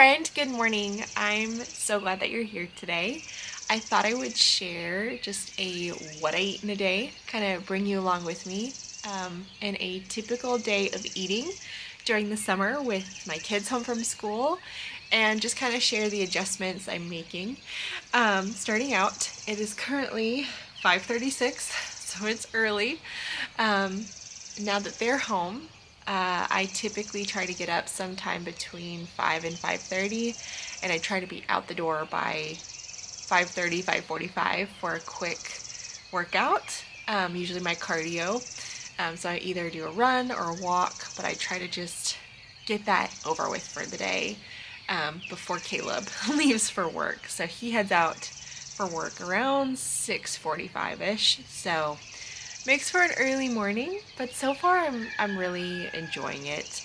friend, good morning. I'm so glad that you're here today. I thought I would share just a what I eat in a day, kind of bring you along with me in a typical day of eating during the summer with my kids home from school and just kind of share the adjustments I'm making. Starting out, it is currently 5:36, so it's early. Now that they're home, I typically try to get up sometime between 5 and 5:30, and I try to be out the door by 5:30, 5:45 for a quick workout, usually my cardio. So I either do a run or a walk, but I try to just get that over with for the day before Caleb leaves for work. So he heads out for work around 6:45-ish. So makes for an early morning, but so far I'm really enjoying it.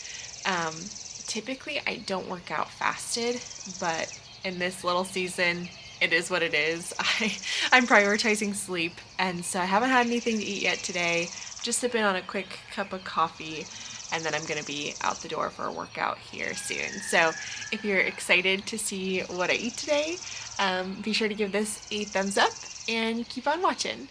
Typically I don't work out fasted, but in this little season, it is what it is. I'm prioritizing sleep, and so I haven't had anything to eat yet today. Just sipping on a quick cup of coffee, and then I'm gonna be out the door for a workout here soon. So if you're excited to see what I eat today, be sure to give this a thumbs up and keep on watching.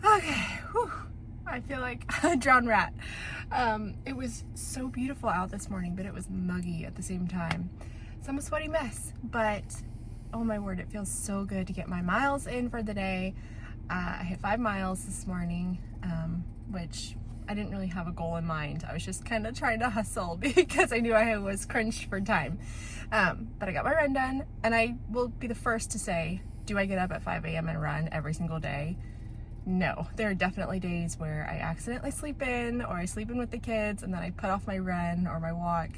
Okay, whew. I feel like a drowned rat. It was so beautiful out this morning, but it was muggy at the same time. So I'm a sweaty mess, but oh my word, it feels so good to get my miles in for the day. I hit 5 miles this morning, which I didn't really have a goal in mind. I was just kind of trying to hustle because I knew I was crunched for time. But I got my run done, and I will be the first to say, do I get up at 5 a.m. and run every single day? No, there are definitely days where I accidentally sleep in, or I sleep in with the kids and then I put off my run or my walk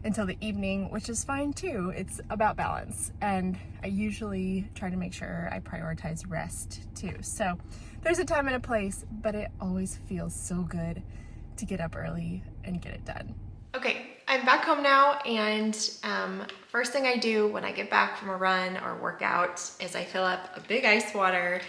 until the evening, which is fine too. It's about balance, and I usually try to make sure I prioritize rest too. So there's a time and a place, but it always feels so good to get up early and get it done. Okay, I'm back home now, and first thing I do when I get back from a run or workout is I fill up a big ice water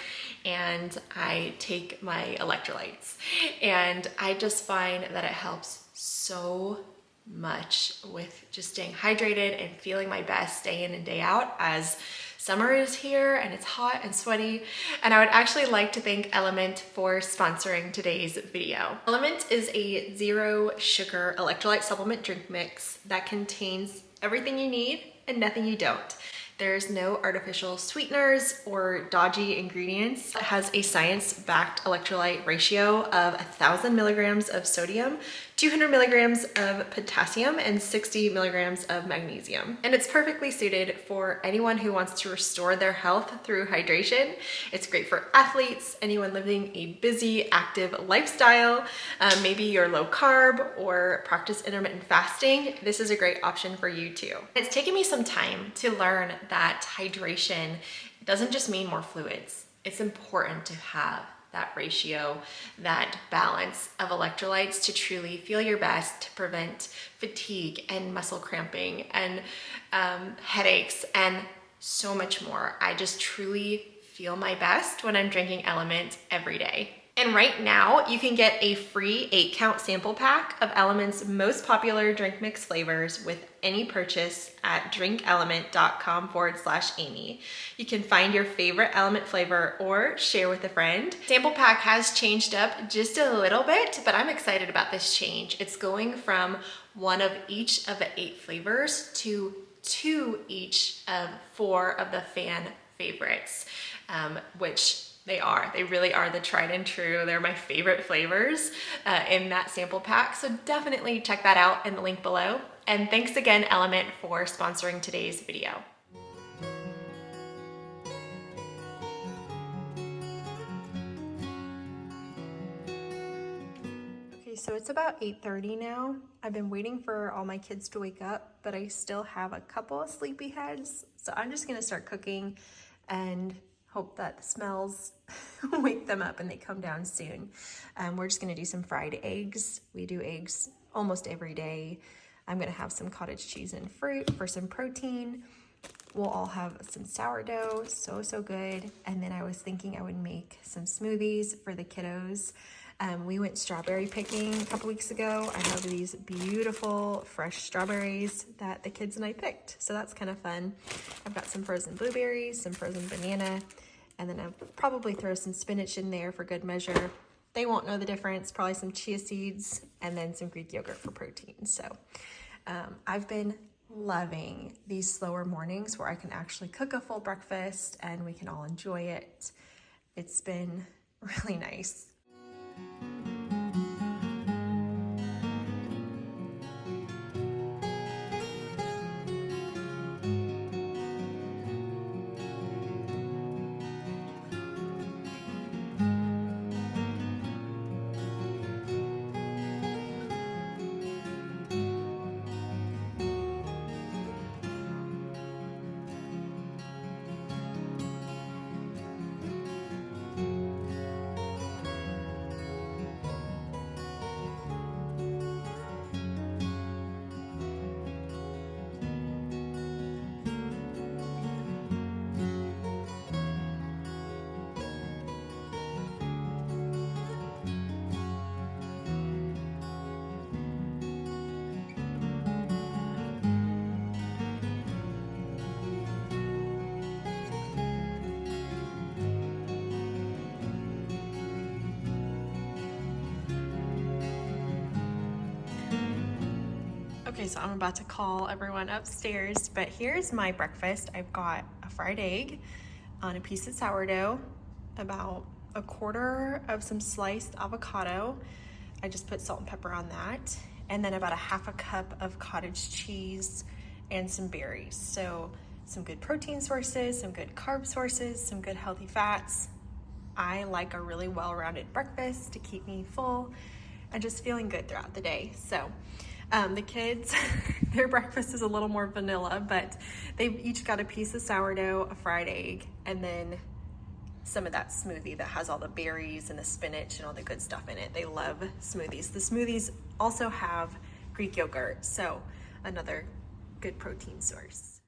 and I take my electrolytes. And I just find that it helps so much with just staying hydrated and feeling my best day in and day out as summer is here and it's hot and sweaty. And I would actually like to thank Element for sponsoring today's video. Element is a zero sugar electrolyte supplement drink mix that contains everything you need and nothing you don't. There's no artificial sweeteners or dodgy ingredients. It has a science-backed electrolyte ratio of 1,000 milligrams of sodium, 200 milligrams of potassium, and 60 milligrams of magnesium. And it's perfectly suited for anyone who wants to restore their health through hydration. It's great for athletes, anyone living a busy, active lifestyle. Maybe you're low carb or practice intermittent fasting. This is a great option for you too. It's taken me some time to learn that hydration doesn't just mean more fluids. It's important to have that ratio, that balance of electrolytes to truly feel your best, to prevent fatigue and muscle cramping and headaches and so much more. I just truly feel my best when I'm drinking Element every day. And right now, you can get a free 8-count sample pack of Element's most popular drink mix flavors with any purchase at drinkelement.com/Amy. You can find your favorite Element flavor or share with a friend. Sample pack has changed up just a little bit, but I'm excited about this change. It's going from one of each of the 8 flavors to 2 each of 4 of the fan favorites, which they really are the tried and true. They're my favorite flavors in that sample pack. So definitely check that out in the link below. And thanks again, Element, for sponsoring today's video. Okay, so it's about 8:30 now. I've been waiting for all my kids to wake up, but I still have a couple of sleepy heads. So I'm just gonna start cooking and hope that the smells wake them up and they come down soon. We're just gonna do some fried eggs. We do eggs almost every day. I'm gonna have some cottage cheese and fruit for some protein. We'll all have some sourdough, so good. And then I was thinking I would make some smoothies for the kiddos. We went strawberry picking a couple weeks ago. I have these beautiful fresh strawberries that the kids and I picked, so that's kind of fun. I've got some frozen blueberries, some frozen banana, and then I'll probably throw some spinach in there for good measure. They won't know the difference, probably some chia seeds, and then some Greek yogurt for protein. So I've been loving these slower mornings where I can actually cook a full breakfast and we can all enjoy it. It's been really nice. Okay, so I'm about to call everyone upstairs, but here's my breakfast. I've got a fried egg on a piece of sourdough, about a quarter of some sliced avocado. I just put salt and pepper on that. And then about a half a cup of cottage cheese and some berries. So some good protein sources, some good carb sources, some good healthy fats. I like a really well-rounded breakfast to keep me full and just feeling good throughout the day. So the kids, their breakfast is a little more vanilla, but they've each got a piece of sourdough, a fried egg, and then some of that smoothie that has all the berries and the spinach and all the good stuff in it. They love smoothies. The smoothies also have Greek yogurt, so another good protein source.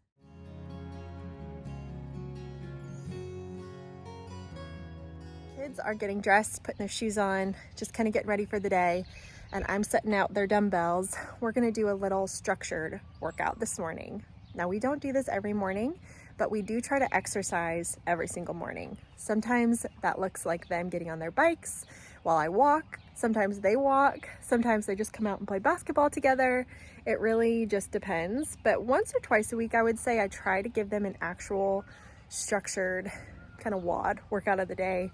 Kids are getting dressed, putting their shoes on, just kind of getting ready for the day. And I'm setting out their dumbbells. We're gonna do a little structured workout this morning. Now, we don't do this every morning, but we do try to exercise every single morning. Sometimes that looks like them getting on their bikes while I walk. Sometimes they walk. Sometimes they just come out and play basketball together. It really just depends. But once or twice a week, I would say I try to give them an actual structured kind of WOD, workout of the day.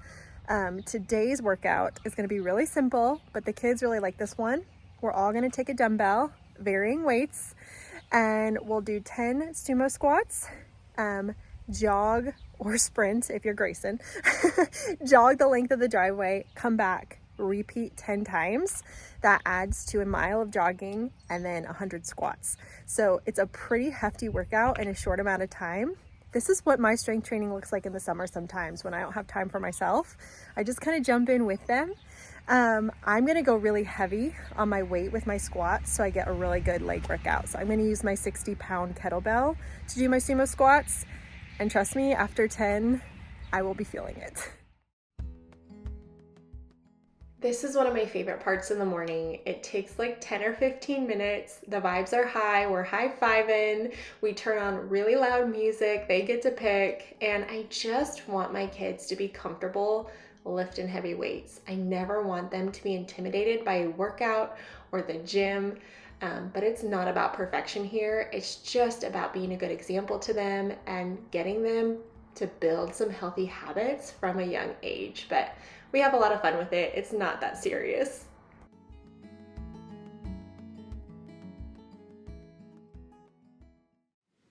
Today's workout is going to be really simple, but the kids really like this one. We're all going to take a dumbbell, varying weights, and we'll do 10 sumo squats, jog or sprint if you're Grayson, jog the length of the driveway, come back, repeat 10 times. That adds to a mile of jogging and then 100 squats. So it's a pretty hefty workout in a short amount of time. This is what my strength training looks like in the summer sometimes when I don't have time for myself. I just kind of jump in with them. I'm gonna go really heavy on my weight with my squats so I get a really good leg workout. So I'm gonna use my 60-pound kettlebell to do my sumo squats. And trust me, after 10, I will be feeling it. This is one of my favorite parts in the morning. It takes like 10 or 15 minutes. The vibes are high. We're high-fiving. We turn on really loud music. They get to pick. And I just want my kids to be comfortable lifting heavy weights. I never want them to be intimidated by a workout or the gym. But it's not about perfection here. It's just about being a good example to them and getting them to build some healthy habits from a young age. But we have a lot of fun with it. It's not that serious.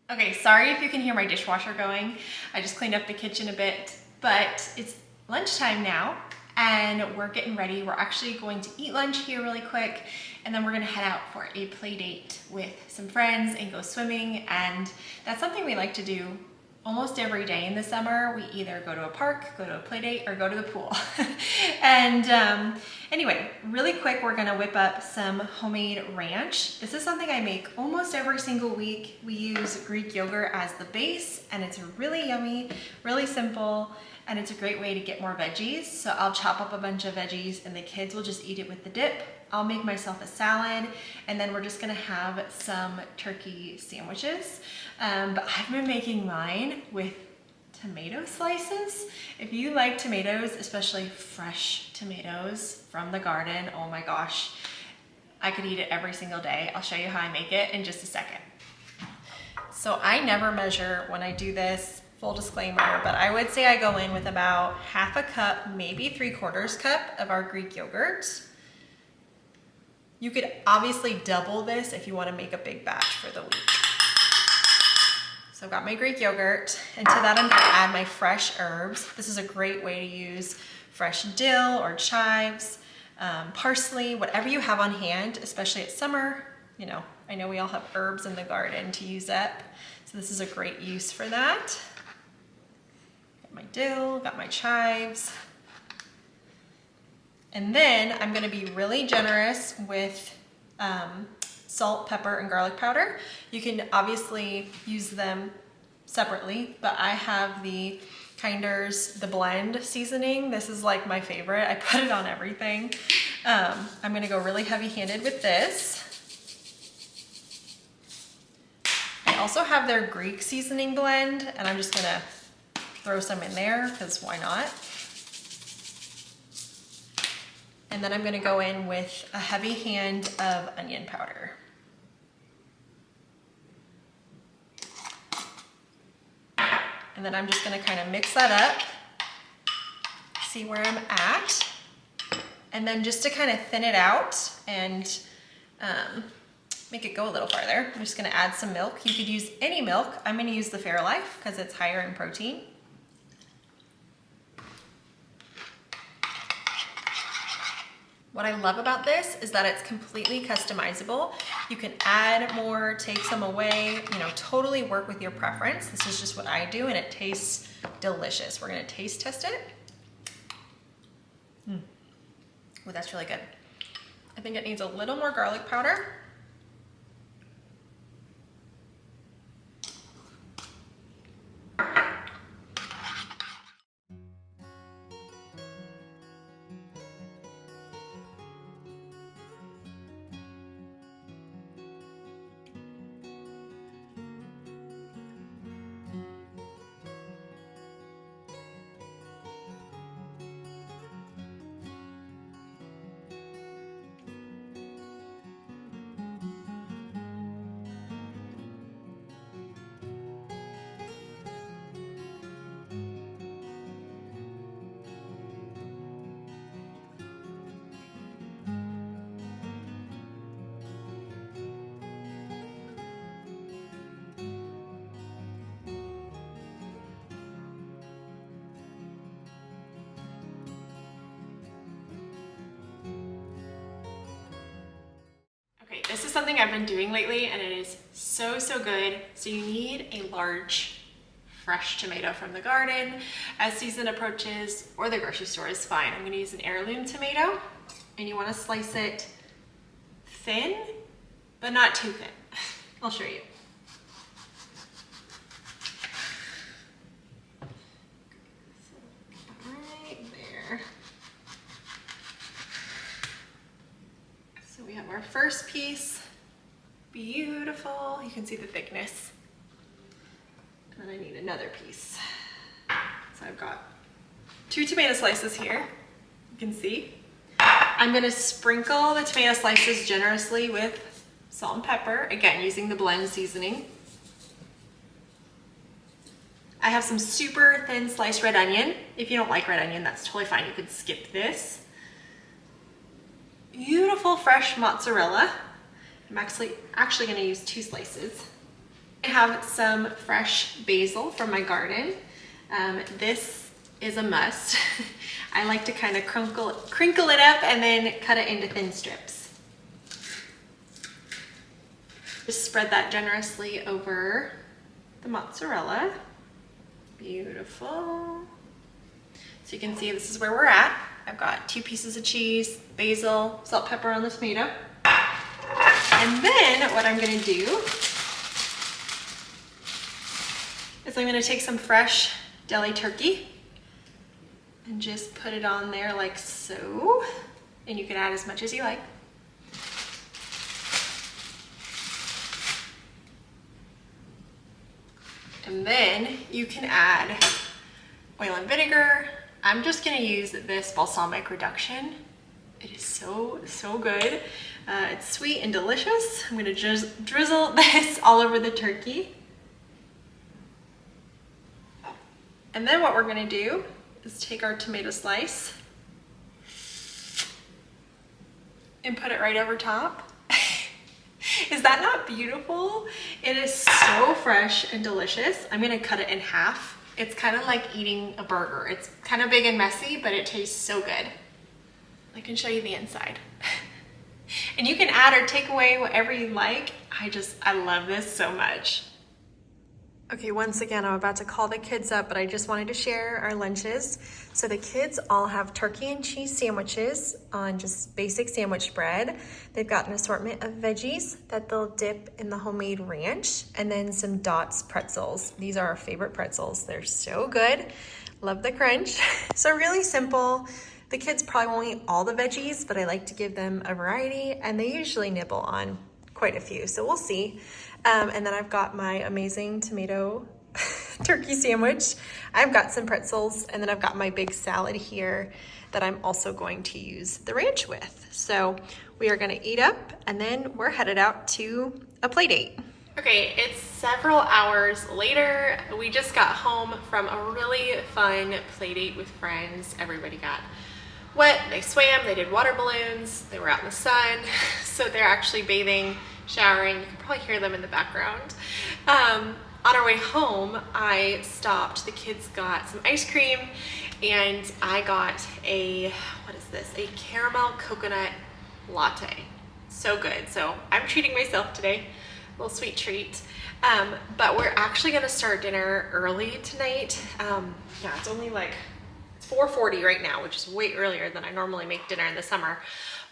Okay, sorry if you can hear my dishwasher going. I just cleaned up the kitchen a bit, but it's lunchtime now and we're getting ready. We're actually going to eat lunch here really quick, and then we're gonna head out for a play date with some friends and go swimming. And that's something we like to do almost every day in the summer. We either go to a park, go to a play date, or go to the pool. And anyway, really quick, we're gonna whip up some homemade ranch. This is something I make almost every single week. We use Greek yogurt as the base, and it's really yummy, really simple, and it's a great way to get more veggies. So I'll chop up a bunch of veggies and the kids will just eat it with the dip. I'll make myself a salad, and then we're just gonna have some turkey sandwiches. But I've been making mine with tomato slices. If you like tomatoes, especially fresh tomatoes from the garden, oh my gosh, I could eat it every single day. I'll show you how I make it in just a second. So I never measure when I do this, full disclaimer, but I would say I go in with about half a cup, maybe 3/4 cup of our Greek yogurt. You could obviously double this if you want to make a big batch for the week. So I've got my Greek yogurt, and to that I'm going to add my fresh herbs. This is a great way to use fresh dill or chives, parsley, whatever you have on hand, especially at summer. You know, I know we all have herbs in the garden to use up, so this is a great use for that. Got my dill, got my chives. And then I'm gonna be really generous with salt, pepper, and garlic powder. You can obviously use them separately, but I have the Kinder's, the blend seasoning. This is like my favorite. I put it on everything. I'm gonna go really heavy-handed with this. I also have their Greek seasoning blend, and I'm just gonna throw some in there, because why not? And then I'm gonna go in with a heavy hand of onion powder. And then I'm just gonna kind of mix that up, see where I'm at. And then just to kind of thin it out and make it go a little farther, I'm just gonna add some milk. You could use any milk. I'm gonna use the Fairlife because it's higher in protein. What I love about this is that it's completely customizable. You can add more, take some away, you know, totally work with your preference. This is just what I do, and it tastes delicious. We're gonna taste test it. Oh, that's really good. I think it needs a little more garlic powder. This is something I've been doing lately, and it is so, so good. So you need a large, fresh tomato from the garden. As season approaches, or the grocery store is fine. I'm gonna use an heirloom tomato, and you wanna slice it thin, but not too thin. I'll show you. Right there. So we have our first piece, beautiful. You can see the thickness. And then I need another piece. So I've got 2 tomato slices here, you can see. I'm gonna sprinkle the tomato slices generously with salt and pepper, again, using the blend seasoning. I have some super thin sliced red onion. If you don't like red onion, that's totally fine. You could skip this. Beautiful fresh mozzarella. I'm actually gonna use 2 slices. I have some fresh basil from my garden. This is a must. I like to kind of crinkle it up and then cut it into thin strips. Just spread that generously over the mozzarella. Beautiful. So you can see this is where we're at. I've got 2 pieces of cheese, basil, salt, pepper on the tomato. And then what I'm gonna do is I'm gonna take some fresh deli turkey and just put it on there like so. And you can add as much as you like. And then you can add oil and vinegar. I'm just gonna use this balsamic reduction. It is so, so good. It's sweet and delicious. I'm gonna just drizzle this all over the turkey. And then what we're gonna do is take our tomato slice and put it right over top. Is that not beautiful? It is so fresh and delicious. I'm gonna cut it in half. It's kind of like eating a burger. It's kind of big and messy, but it tastes so good. I can show you the inside. And you can add or take away whatever you like. I love this so much. Okay, once again, I'm about to call the kids up, but I just wanted to share our lunches. So the kids all have turkey and cheese sandwiches on just basic sandwich bread. They've got an assortment of veggies that they'll dip in the homemade ranch, and then some Dots pretzels. These are our favorite pretzels. They're so good. Love the crunch. So really simple. The kids probably won't eat all the veggies, but I like to give them a variety, and they usually nibble on quite a few, so we'll see. And then I've got my amazing tomato turkey sandwich. I've got some pretzels, and then I've got my big salad here that I'm also going to use the ranch with. So we are gonna eat up, and then we're headed out to a play date. Okay, it's several hours later. We just got home from a really fun play date with friends. Everybody got wet, they swam, they did water balloons, they were out in the sun. So they're actually bathing, showering. You can probably hear them in the background. On our way home, I stopped. The kids got some ice cream, and I got a caramel coconut latte. So good. So I'm treating myself today, a little sweet treat. But we're actually gonna start dinner early tonight. Yeah, it's only like 4:40 right now, which is way earlier than I normally make dinner in the summer.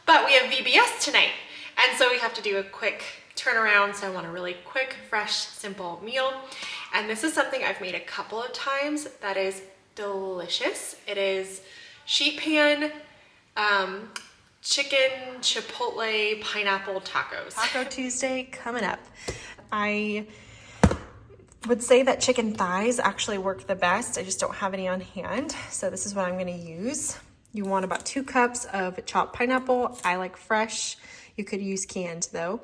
But we have VBS tonight, and so we have to do a quick turnaround. So I want a really quick, fresh, simple meal. And this is something I've made a couple of times that is delicious. It is sheet pan chicken chipotle pineapple tacos. Taco Tuesday coming up. I would say that chicken thighs actually work the best. I just don't have any on hand. So this is what I'm gonna use. You want about 2 cups of chopped pineapple. I like fresh. You could use canned though.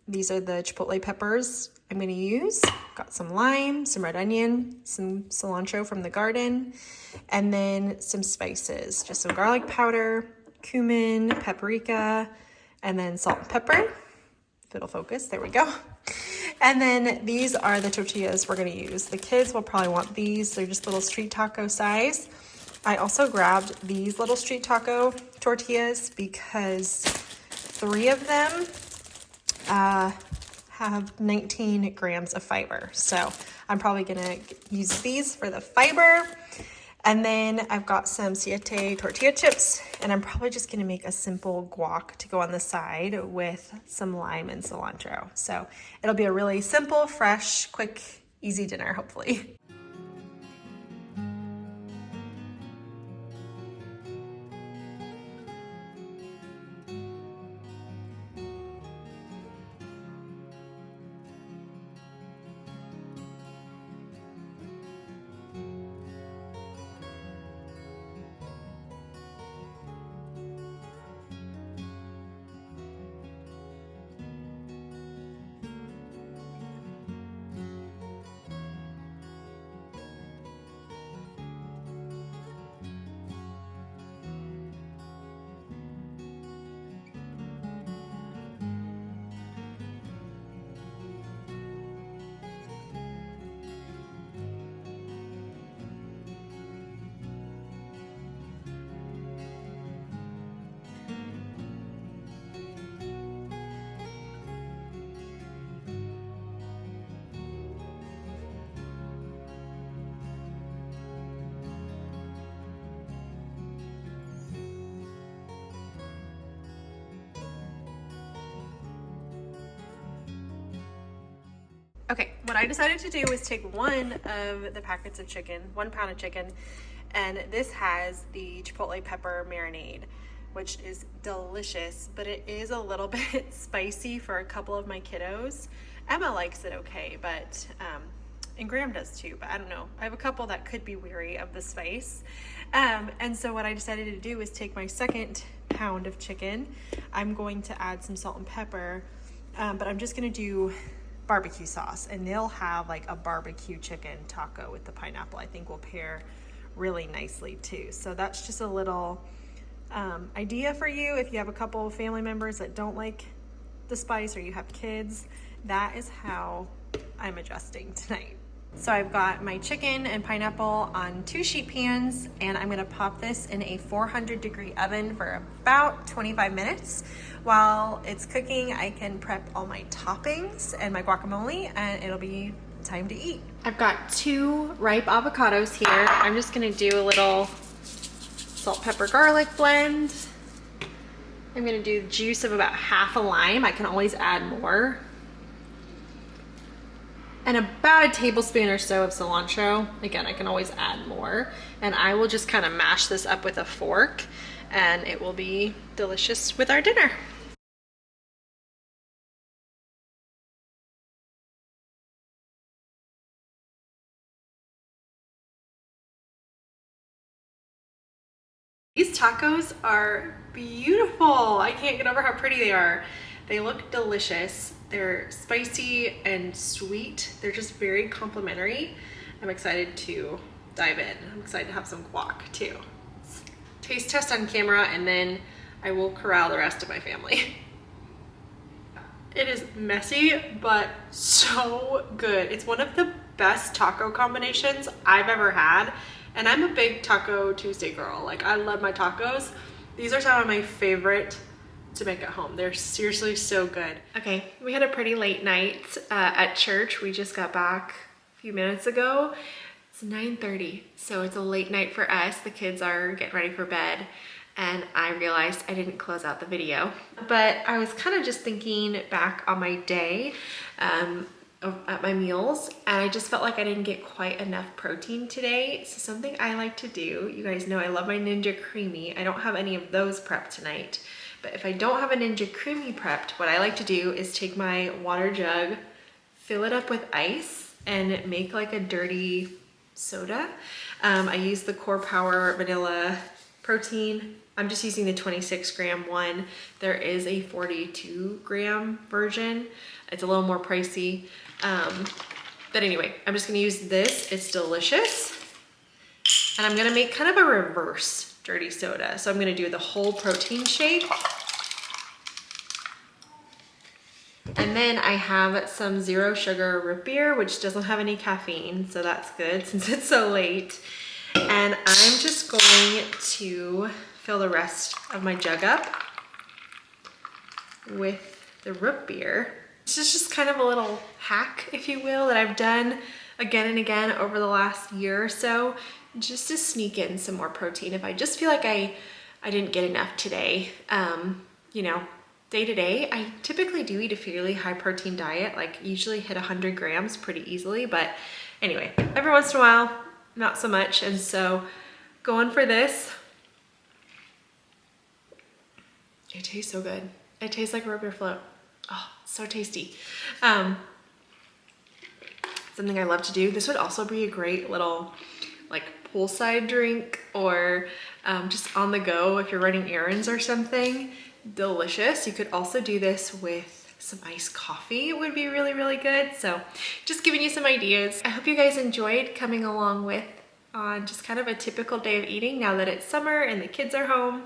These are the chipotle peppers I'm gonna use. Got some lime, some red onion, some cilantro from the garden, and then some spices. Just some garlic powder, cumin, paprika, and then salt and pepper. If it'll focus, there we go. And then these are the tortillas we're gonna use. The kids will probably want these. They're just little street taco size. I also grabbed these little street taco tortillas because 3 of them have 19 grams of fiber. So I'm probably gonna use these for the fiber. And then I've got some siete tortilla chips, and I'm probably just gonna make a simple guac to go on the side with some lime and cilantro. So it'll be a really simple, fresh, quick, easy dinner, hopefully. what I decided to do was take one of the packets of chicken, 1 pound of chicken, and this has the Chipotle pepper marinade, which is delicious, but it is a little bit spicy for a couple of my kiddos. Emma likes it okay, but and Graham does too, but I don't know. I have a couple that could be weary of the spice. And so what I decided to do is take my 2nd pound of chicken. I'm going to add some salt and pepper, but I'm just gonna do barbecue sauce, and they'll have like a barbecue chicken taco with the pineapple. I think will pair really nicely too. So that's just a little idea for you if you have a couple of family members that don't like the spice, or you have kids. That is how I'm adjusting tonight. So I've got my chicken and pineapple on 2 sheet pans, and I'm gonna pop this in a 400-degree oven for about 25 minutes. While it's cooking, I can prep all my toppings and my guacamole, and it'll be time to eat. I've got 2 ripe avocados here. I'm just gonna do a little salt, pepper, garlic blend. I'm gonna do the juice of about half a lime. I can always add more. And about a tablespoon or so of cilantro. Again, I can always add more. And I will just kind of mash this up with a fork, and it will be delicious with our dinner. These tacos are beautiful. I can't get over how pretty they are. They look delicious. They're spicy and sweet. They're just very complimentary. I'm excited to dive in. I'm excited to have some guac too. Taste test on camera, and then I will corral the rest of my family. It is messy, but so good. It's one of the best taco combinations I've ever had. And I'm a big Taco Tuesday girl. Like, I love my tacos. These are some of my favorite to make at home. They're seriously so good. Okay, we had a pretty late night at church. We just got back a few minutes ago. It's 9:30, so it's a late night for us. The kids are getting ready for bed, and I realized I didn't close out the video. But I was kind of just thinking back on my day at my meals, and I just felt like I didn't get quite enough protein today. So something I like to do, you guys know I love my Ninja Creamy. I don't have any of those prepped tonight. But if I don't have a Ninja Creamy prepped, what I like to do is take my water jug, fill it up with ice, and make like a dirty soda. I use the Core Power Vanilla Protein. I'm just using the 26-gram one. There is a 42-gram version. It's a little more pricey. But anyway, I'm just gonna use this. It's delicious. And I'm gonna make kind of a reverse dirty soda. So I'm gonna do the whole protein shake. And then I have some 0 sugar root beer, which doesn't have any caffeine, so that's good since it's so late. And I'm just going to fill the rest of my jug up with the root beer. This is just kind of a little hack, if you will, that I've done again and again over the last year or so, just to sneak in some more protein. If I just feel like I didn't get enough today, you know, day to day, I typically do eat a fairly high protein diet, like usually hit 100 grams pretty easily. But anyway, every once in a while, not so much. And so going for this, it tastes so good. It tastes like a root beer float. Oh, so tasty. Something I love to do. This would also be a great little like poolside drink, or just on the go if you're running errands or something. Delicious. You could also do this with some iced coffee. It would be really, really good. So just giving you some ideas. I hope you guys enjoyed coming along with on just kind of a typical day of eating now that it's summer and the kids are home.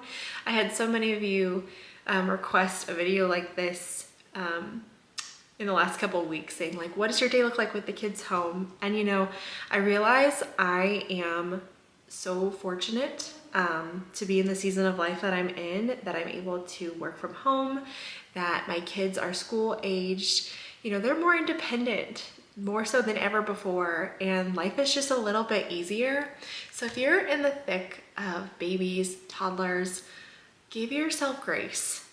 I had so many of you request a video like this in the last couple of weeks, saying like, what does your day look like with the kids home? And you know, I realize I am so fortunate to be in the season of life that I'm in, that I'm able to work from home, that my kids are school aged. You know, they're more independent, more so than ever before, and life is just a little bit easier. So if you're in the thick of babies, toddlers, give yourself grace.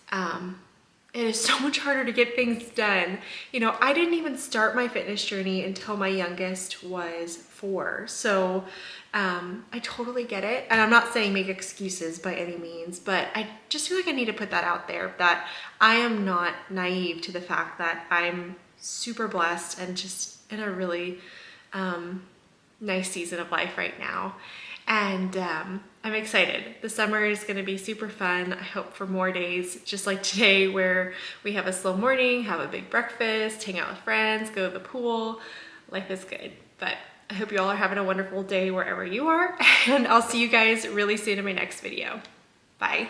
it is so much harder to get things done. You know, I didn't even start my fitness journey until my youngest was 4. So I totally get it. And I'm not saying make excuses by any means, but I just feel like I need to put that out there, that I am not naive to the fact that I'm super blessed and just in a really nice season of life right now. And I'm excited. The summer is gonna be super fun. I hope for more days just like today, where we have a slow morning, have a big breakfast, hang out with friends, go to the pool. Life is good. But I hope you all are having a wonderful day wherever you are, and I'll see you guys really soon in my next video. Bye.